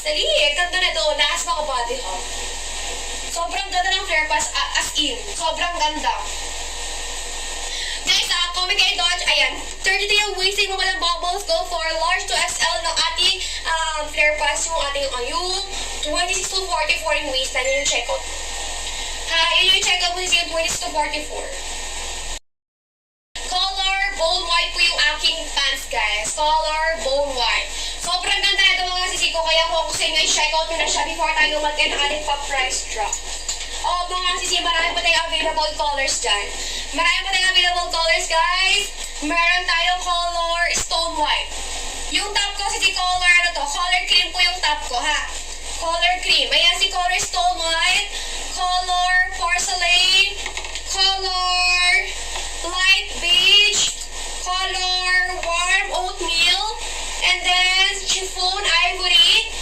Dali, ganda na to. Lakas mga body hop. Sobrang ganda ng flare pass, as in. Sobrang ganda. Guys, comment kayo Dodge. Ayan, 32 yung wasting mo ng bubbles. Go for large to XL ng ating flare pass. Yung ating, yung 26 to 44 yung waist. Yun yung checkout. Yun yung checkout mo yung 26 to 44. Color bone white po yung aking pants, guys. Color bone white. Sobrang ganda na ito mga sisi ko. Kaya kung gusto nyo i-checkout nyo na siya before tayo mag-end ng ating pa-price drop. Mga sisi, marami pa tayong available colors dyan. Marami pa tayong available colors, guys. Meron tayong color stone white. Yung top ko, sisi, color, color cream po yung top ko, ha? Color cream. Ayan si color stone white, color porcelain, color light beige, color warm oatmeal, and then chiffon ivory,